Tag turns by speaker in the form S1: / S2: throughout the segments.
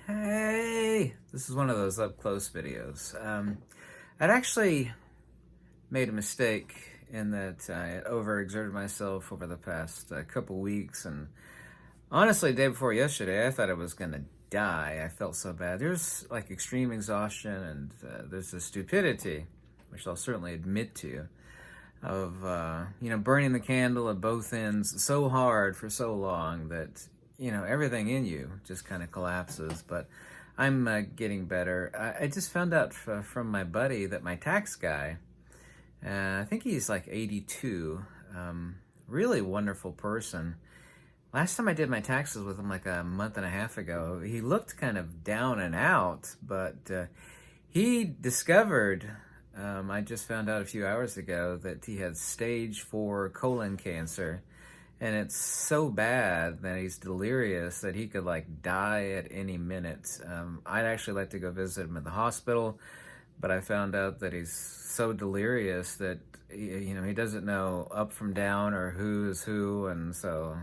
S1: Hey, this is one of those up close videos. I'd actually made a mistake in that I had overexerted myself over the past couple weeks, and honestly, day before yesterday, I thought I was gonna die. I felt so bad. There's like extreme exhaustion, and there's the stupidity, which I'll certainly admit to, of burning the candle at both ends so hard for so long that everything in you just kind of collapses. But I'm getting better. I just found out from my buddy that my tax guy, I think he's like 82, really wonderful person. Last time I did my taxes with him like a month and a half ago, he looked kind of down and out, but he discovered, I just found out a few hours ago, that he had stage 4 colon cancer. And it's so bad that he's delirious that he could like die at any minute. I'd actually like to go visit him at the hospital, but I found out that he's so delirious that he doesn't know up from down or who is who, and so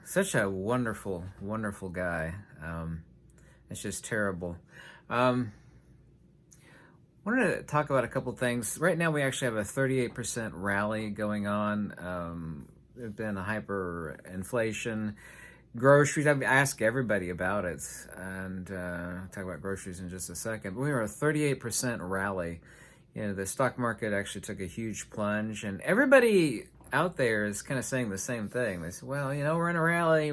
S1: such a wonderful, wonderful guy. It's just terrible. Wanted to talk about a couple things. Right now, we actually have a 38% rally going on. There's been a hyperinflation. Groceries, I ask everybody about it, and I'll talk about groceries in just a second. But we were a 38% rally. The stock market actually took a huge plunge, and everybody out there is kind of saying the same thing. They say, well, we're in a rally.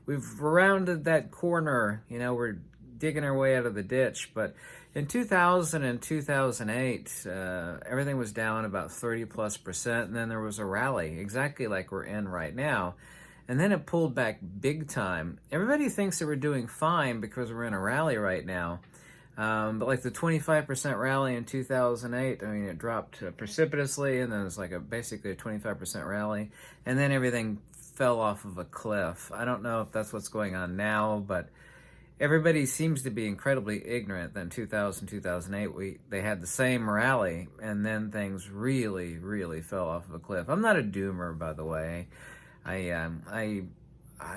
S1: We've rounded that corner. We're digging our way out of the ditch. But in 2000 and 2008, everything was down about 30+%, and then there was a rally, exactly like we're in right now. And then it pulled back big time. Everybody thinks that we're doing fine because we're in a rally right now. But like the 25% rally in 2008, it dropped precipitously, and then it was like basically a 25% rally, and then everything fell off of a cliff. I don't know if that's what's going on now, but everybody seems to be incredibly ignorant that in 2000, 2008, they had the same rally, and then things really, really fell off of a cliff. I'm not a doomer, by the way. I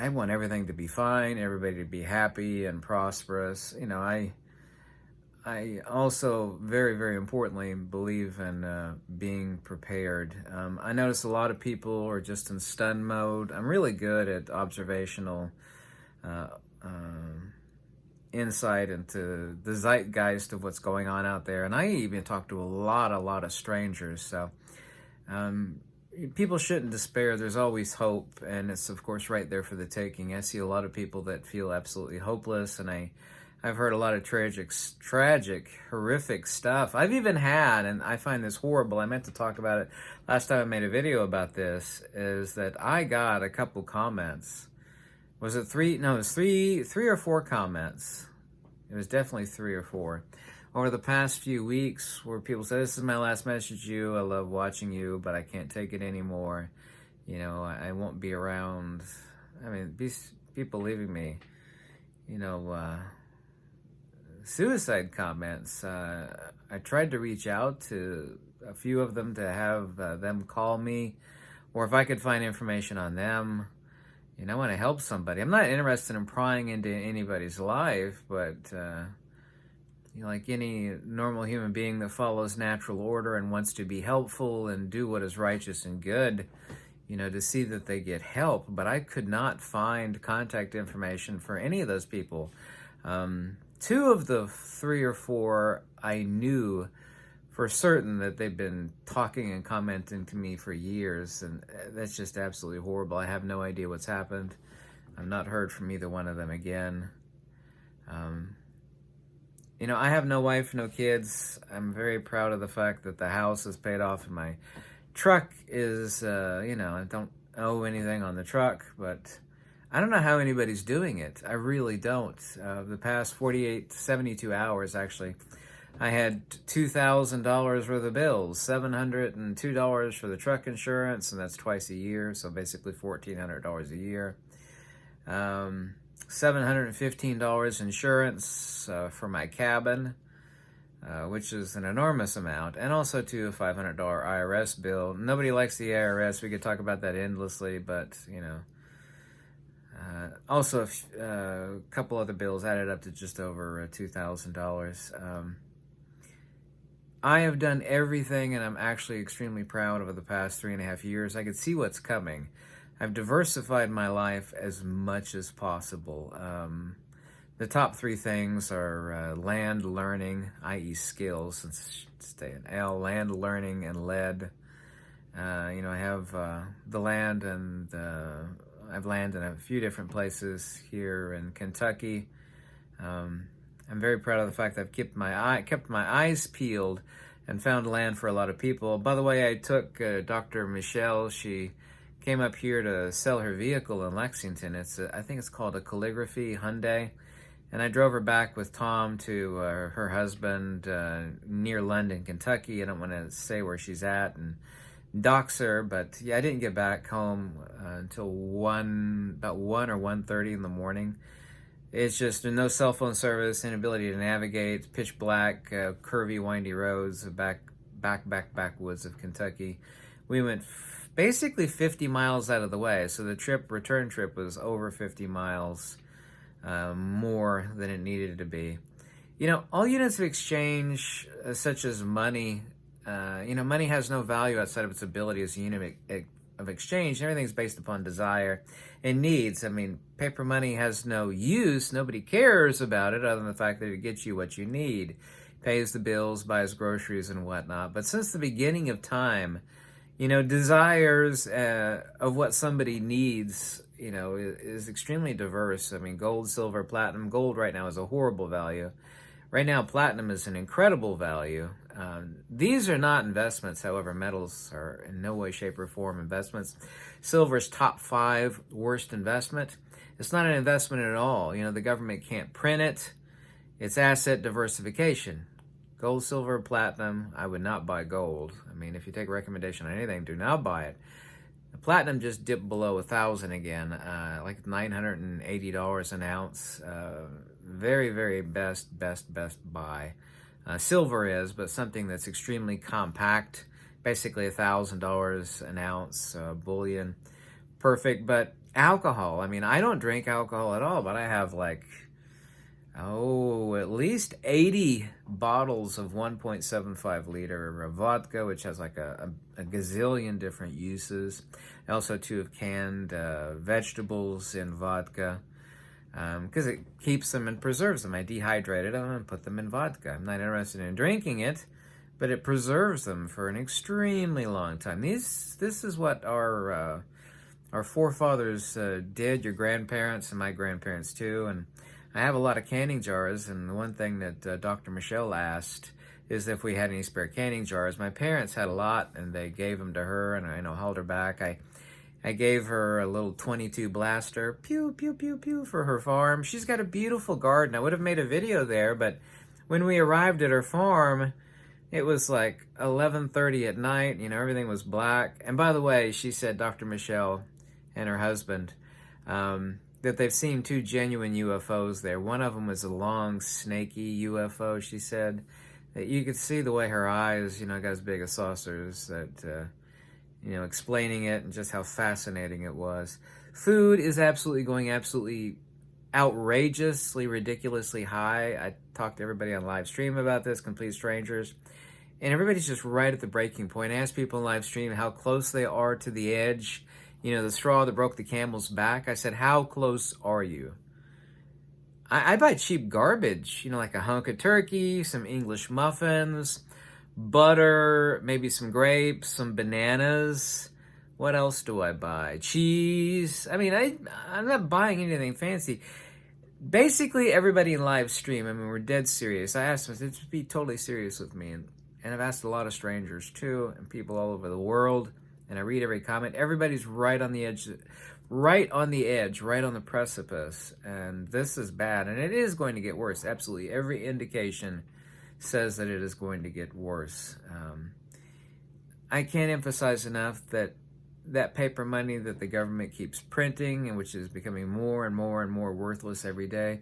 S1: want everything to be fine, everybody to be happy and prosperous. I also, very, very importantly, believe in being prepared. I notice a lot of people are just in stun mode. I'm really good at observational insight into the zeitgeist of what's going on out there, and I even talk to a lot of strangers. So people shouldn't despair. There's always hope, and it's of course right there for the taking. I see a lot of people that feel absolutely hopeless, and I've heard a lot of tragic, horrific stuff. I've even had, and I find this horrible, I meant to talk about it last time I made a video about this, is that I got a couple comments. Was it three? No, it was three or four comments. It was definitely 3 or 4 over the past few weeks where people said, "This is my last message to you. I love watching you, but I can't take it anymore. I won't be around." These people leaving me, suicide comments. I tried to reach out to a few of them to have them call me, or if I could find information on them. I want to help somebody. I'm not interested in prying into anybody's life, but like any normal human being that follows natural order and wants to be helpful and do what is righteous and good, to see that they get help. But I could not find contact information for any of those people. 2 of the 3 or 4 I knew for certain that they've been talking and commenting to me for years, and that's just absolutely horrible. I have no idea what's happened. I've not heard from either one of them again. I have no wife, no kids. I'm very proud of the fact that the house is paid off and my truck is, I don't owe anything on the truck, but I don't know how anybody's doing it. I really don't. The past 48, 72 hours, actually, I had $2,000 worth of bills, $702 for the truck insurance, and that's twice a year, so basically $1,400 a year. $715 insurance for my cabin, which is an enormous amount, and also a $500 IRS bill. Nobody likes the IRS. We could talk about that endlessly, but Also, a couple other bills added up to just over $2,000. I have done everything, and I'm actually extremely proud over the past 3.5 years. I could see what's coming. I've diversified my life as much as possible. The top three things are land, learning, i.e. skills, since stay in L, land, learning, and lead. I have the land, and I've landed in a few different places here in Kentucky. I'm very proud of the fact that I've kept my eyes peeled and found land for a lot of people. By the way, I took Dr. Michelle. She came up here to sell her vehicle in Lexington. I think it's called a Calligraphy Hyundai. And I drove her back with Tom to her husband near London, Kentucky. I don't want to say where she's at and dox her, but yeah, I didn't get back home until about 1 or 1:30 in the morning. It's just no cell phone service, inability to navigate, pitch black, curvy, windy roads, backwoods of Kentucky. We went basically 50 miles out of the way, so the return trip was over 50 miles. More than it needed to be. All units of exchange, such as money, money has no value outside of its ability as a unit of exchange. Everything's based upon desire and needs. I mean, paper money has no use. Nobody cares about it other than the fact that it gets you what you need, pays the bills, buys groceries and whatnot. But since the beginning of time, desires of what somebody needs, is extremely diverse. I mean, gold, silver, platinum. Gold right now is a horrible value. Right now, platinum is an incredible value. These are not investments, however. Metals are in no way, shape, or form investments. Silver's top 5 worst investment. It's not an investment at all. The government can't print it. It's asset diversification. Gold, silver, platinum. I would not buy gold. I mean, if you take a recommendation on anything, do not buy it. The platinum just dipped below 1,000 again, like $980 an ounce. Very, very best buy. Silver is, but something that's extremely compact, basically $1,000 an ounce, bullion, perfect. But alcohol, I mean, I don't drink alcohol at all, but I have at least 80 bottles of 1.75 liter vodka, which has a gazillion different uses. I also have canned vegetables in vodka because it keeps them and preserves them. I dehydrated them and put them in vodka. I'm not interested in drinking it, but it preserves them for an extremely long time. This is what our forefathers did, your grandparents and my grandparents too. And I have a lot of canning jars, and the one thing that Dr. Michelle asked is if we had any spare canning jars. My parents had a lot, and they gave them to her, and I held her back. I gave her a little .22 blaster, pew, pew, pew, pew, for her farm. She's got a beautiful garden. I would have made a video there, but when we arrived at her farm, it was like 11:30 at night. Everything was black. And by the way, she said, Dr. Michelle and her husband, that they've seen 2 genuine UFOs there. One of them was a long, snaky UFO, she said. That you could see the way her eyes, got as big as saucers, that, explaining it and just how fascinating it was. Food is absolutely outrageously, ridiculously high. I talked to everybody on live stream about this, complete strangers. And everybody's just right at the breaking point. I asked people on live stream how close they are to the edge. The straw that broke the camel's back. I said, how close are you? I buy cheap garbage, like a hunk of turkey, some English muffins, butter, maybe some grapes, some bananas. What else do I buy? Cheese. I mean, I'm not buying anything fancy. Basically, everybody in live stream, we're dead serious. I asked them to be totally serious with me. And I've asked a lot of strangers, too, and people all over the world. And I read every comment. Everybody's right on the edge, right on the precipice. And this is bad. And it is going to get worse. Absolutely. Every indication says that it is going to get worse. I can't emphasize enough that paper money that the government keeps printing, and which is becoming more and more and more worthless every day,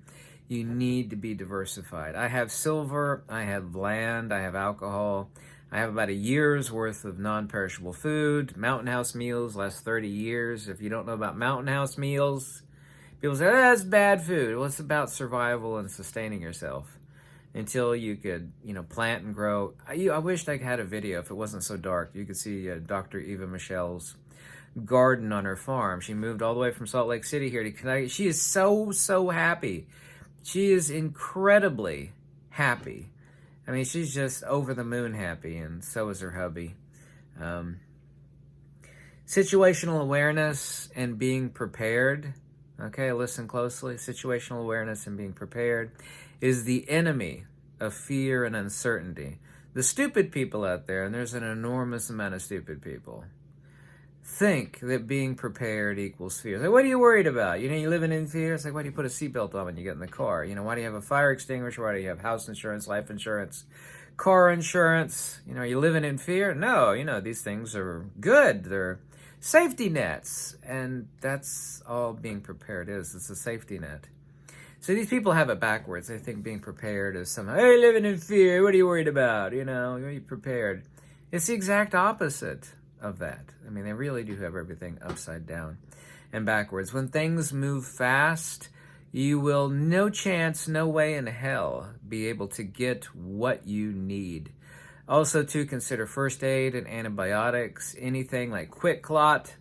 S1: you need to be diversified. I have silver, I have land, I have alcohol. I have about a year's worth of non-perishable food. Mountain House meals last 30 years. If you don't know about Mountain House meals, People say, oh, that's bad food. Well, it's about survival and sustaining yourself until you could, plant and grow. I wished I had a video if it wasn't so dark. You could see Dr. Eva Michelle's garden on her farm. She moved all the way from Salt Lake City here to Connecticut. She is so, so happy. She is incredibly happy. I mean, she's just over the moon happy, and so is her hubby. Situational awareness and being prepared. Okay, listen closely. Situational awareness and being prepared is the enemy of fear and uncertainty. The stupid people out there, and there's an enormous amount of stupid people, think that being prepared equals fear. It's like, what are you worried about? You're living in fear? It's like, why do you put a seatbelt on when you get in the car? Why do you have a fire extinguisher? Why do you have house insurance, life insurance, car insurance? Are you living in fear? No, these things are good. They're safety nets, and that's all being prepared is. It's a safety net. So these people have it backwards. They think being prepared is somehow, hey, living in fear, what are you worried about? Are you prepared? It's the exact opposite of that. I mean, they really do have everything upside down and backwards. When things move fast, you will no chance, no way in hell be able to get what you need. Also, to consider first aid and antibiotics, anything like quick clot.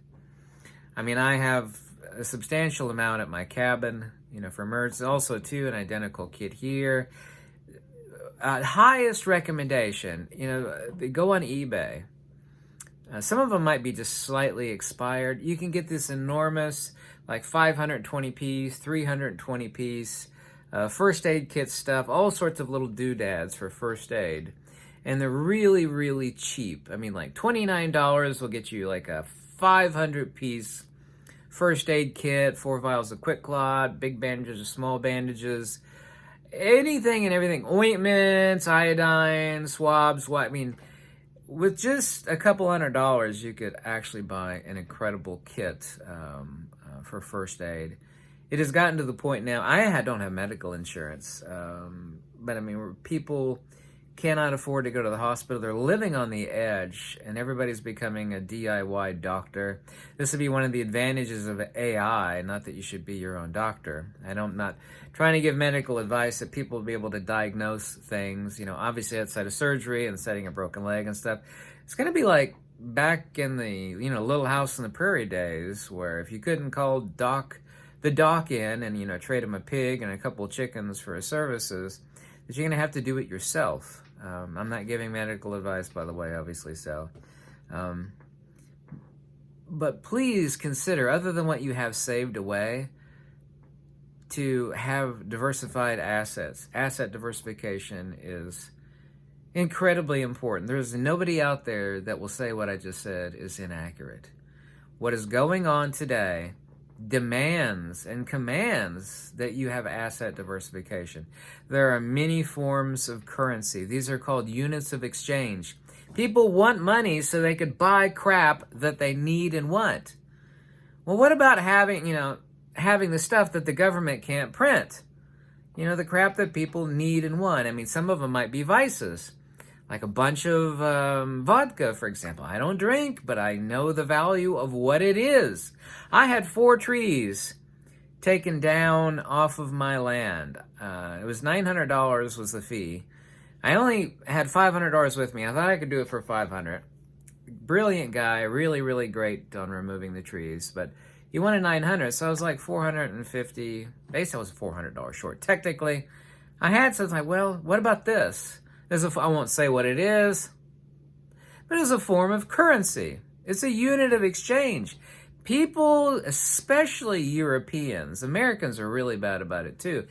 S1: I mean, I have a substantial amount at my cabin, for emergency. Also, too, an identical kit here. Highest recommendation, they go on eBay. Some of them might be just slightly expired. You can get this enormous, like 520 piece, 320 piece, first aid kit stuff, all sorts of little doodads for first aid. And they're really, really cheap. I mean, like $29 will get you like a 500-piece first aid kit, 4 vials of quick clot, big bandages, small bandages, anything and everything. Ointments, iodine, swabs. I mean, with just a couple $100s, you could actually buy an incredible kit for first aid. It has gotten to the point now, I don't have medical insurance, but I mean, people cannot afford to go to the hospital. They're living on the edge, and everybody's becoming a DIY doctor. This would be one of the advantages of AI, not that you should be your own doctor. I'm not trying to give medical advice that people will be able to diagnose things, obviously outside of surgery and setting a broken leg and stuff. It's going to be like back in the, Little House on the Prairie days, where if you couldn't call the doc in and, trade him a pig and a couple of chickens for his services, that you're going to have to do it yourself. I'm not giving medical advice, by the way, obviously so. But please consider, other than what you have saved away, to have diversified assets. Asset diversification is incredibly important. There's nobody out there that will say what I just said is inaccurate. What is going on today demands and commands that you have asset diversification. There are many forms of currency. These are called units of exchange. People want money so they could buy crap that they need and want. Well, what about having the stuff that the government can't print? The crap that people need and want. I mean, some of them might be vices. Like a bunch of vodka, for example. I don't drink, but I know the value of what it is. I had 4 trees taken down off of my land. It was $900 was the fee. I only had $500 with me. I thought I could do it for $500. Brilliant guy, really, really great on removing the trees, but he wanted $900, so I was like $450. Basically, I was $400 short. Technically, I had something like, well, what about this? I won't say what it is, but it's a form of currency. It's a unit of exchange. People, especially Europeans, Americans are really bad about it too.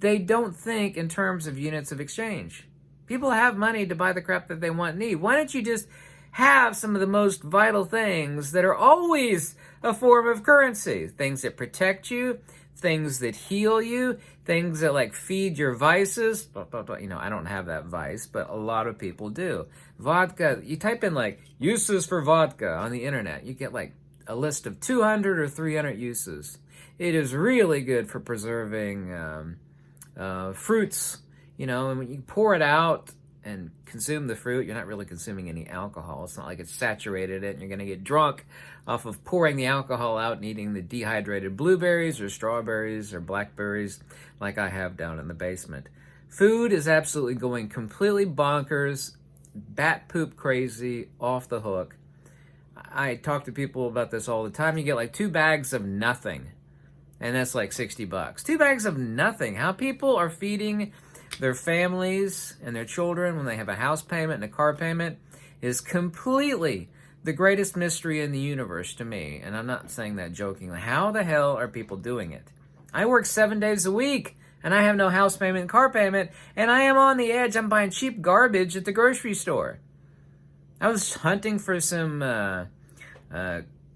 S1: They don't think in terms of units of exchange. People have money to buy the crap that they want and need. Why don't you just have some of the most vital things that are always a form of currency? Things that protect you, things that heal you, things that feed your vices. I don't have that vice, but a lot of people do. Vodka, you type in uses for vodka on the internet, you get a list of 200 or 300 uses. It is really good for preserving fruits, and when you pour it out and consume the fruit, you're not really consuming any alcohol. It's not like it's saturated it and you're going to get drunk off of pouring the alcohol out and eating the dehydrated blueberries or strawberries or blackberries like I have down in the basement. Food is absolutely going completely bonkers, bat poop crazy, off the hook. I talk to people about this all the time. You get like 2 bags of nothing, and that's like $60. 2 bags of nothing. How people are feeding their families and their children when they have a house payment and a car payment is completely the greatest mystery in the universe to me. And I'm not saying that jokingly. How the hell are people doing it? I work 7 days a week, and I have no house payment and car payment, and I am on the edge. I'm buying cheap garbage at the grocery store. I was hunting for some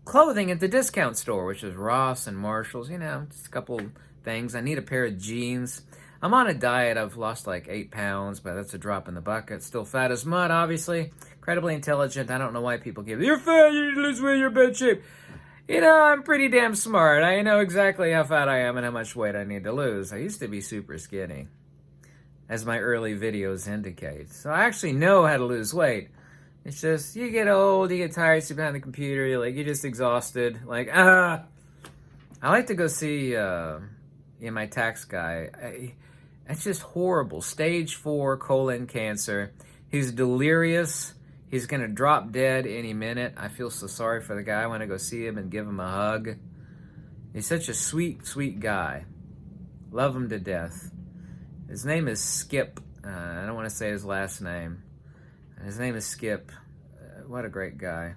S1: clothing at the discount store, which is Ross and Marshall's, just a couple things. I need a pair of jeans. I'm on a diet. I've lost like 8 pounds, but that's a drop in the bucket. Still fat as mud, obviously. Incredibly intelligent. I don't know why people give, you're fat, you need to lose weight, you're bad shape. I'm pretty damn smart. I know exactly how fat I am and how much weight I need to lose. I used to be super skinny, as my early videos indicate. So I actually know how to lose weight. It's just, you get old, you get tired, sit behind the computer, you're just exhausted. I like to go see my tax guy. It's just horrible. Stage 4 colon cancer. He's delirious. He's going to drop dead any minute. I feel so sorry for the guy. I want to go see him and give him a hug. He's such a sweet, sweet guy. Love him to death. His name is Skip. I don't want to say his last name. His name is Skip. What a great guy.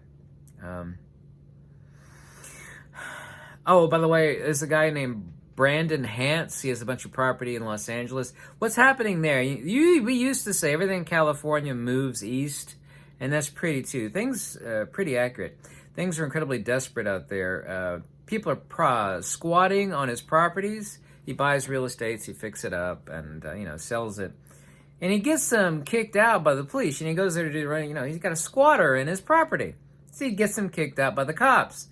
S1: Oh, by the way, there's a guy named Brandon Hance. He has a bunch of property in Los Angeles. What's happening there? We used to say everything in California moves east, and that's pretty too. Things pretty accurate. Things are incredibly desperate out there. People are squatting on his properties. He buys real estate, he fixes it up, and sells it. And he gets them kicked out by the police, and he goes there to do, he's got a squatter in his property. So he gets him kicked out by the cops.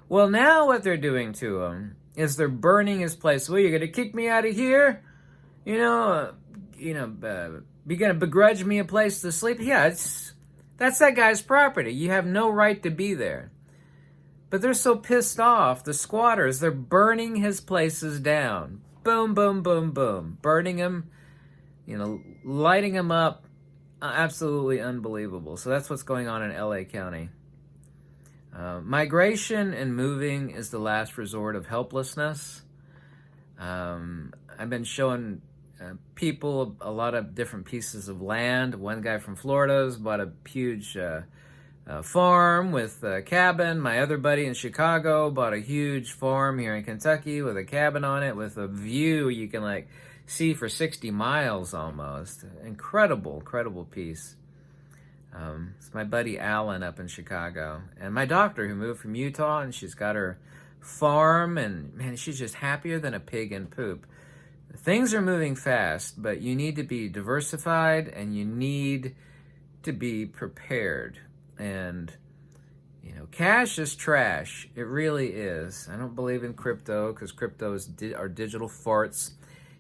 S1: Well, now what they're doing to him is they're burning his place. Well, you're going to kick me out of here? Be going to begrudge me a place to sleep? Yeah, that's that guy's property. You have no right to be there. But they're so pissed off, the squatters, they're burning his places down. Boom, boom, boom, boom. Burning him, lighting him up. Absolutely unbelievable. So that's what's going on in LA County. Migration and moving is the last resort of helplessness. I've been showing people a lot of different pieces of land. One guy from Florida's bought a huge farm with a cabin. My other buddy in Chicago bought a huge farm here in Kentucky with a cabin on it with a view you can see for 60 miles almost. Incredible piece. It's my buddy Alan up in Chicago. And my doctor who moved from Utah, and she's got her farm, and man, she's just happier than a pig in poop. Things are moving fast, but you need to be diversified and you need to be prepared. And, cash is trash. It really is. I don't believe in crypto because crypto are digital farts.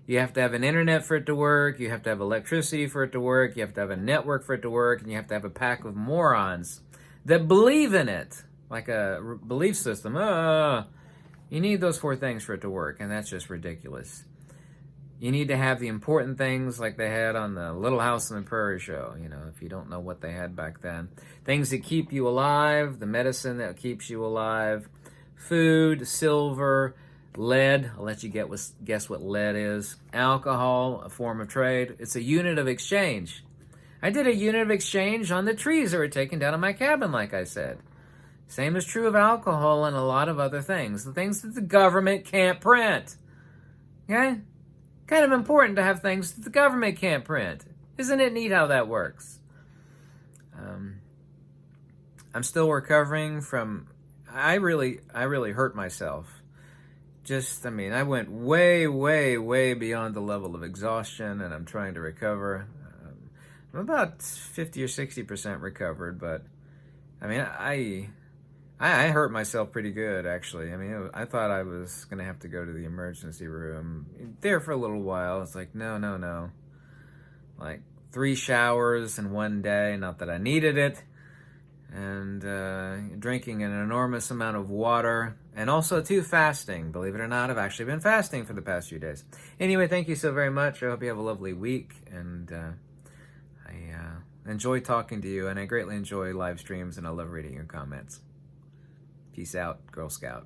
S1: You have to have an internet for it to work. You have to have electricity for it to work. You have to have a network for it to work. And you have to have a pack of morons that believe in it, like a belief system. You need those 4 things for it to work, and that's just ridiculous. You need to have the important things like they had on the Little House on the Prairie show, if you don't know what they had back then. Things that keep you alive, the medicine that keeps you alive, food, silver, lead. I'll let you guess what lead is. Alcohol, a form of trade. It's a unit of exchange. I did a unit of exchange on the trees that were taken down in my cabin, like I said. Same is true of alcohol and a lot of other things. The things that the government can't print. Okay? Kind of important to have things that the government can't print. Isn't it neat how that works? I'm still recovering from... I really hurt myself. I went way, way, way beyond the level of exhaustion, and I'm trying to recover. I'm about 50 or 60% recovered, but I hurt myself pretty good, actually. I thought I was going to have to go to the emergency room. There for a little while. It's like, no. 3 showers in one day, not that I needed it, and drinking an enormous amount of water, and also too fasting. Believe it or not, I've actually been fasting for the past few days. Anyway, thank you so very much. I hope you have a lovely week, and I enjoy talking to you, and I greatly enjoy live streams, and I love reading your comments. Peace out, Girl Scout.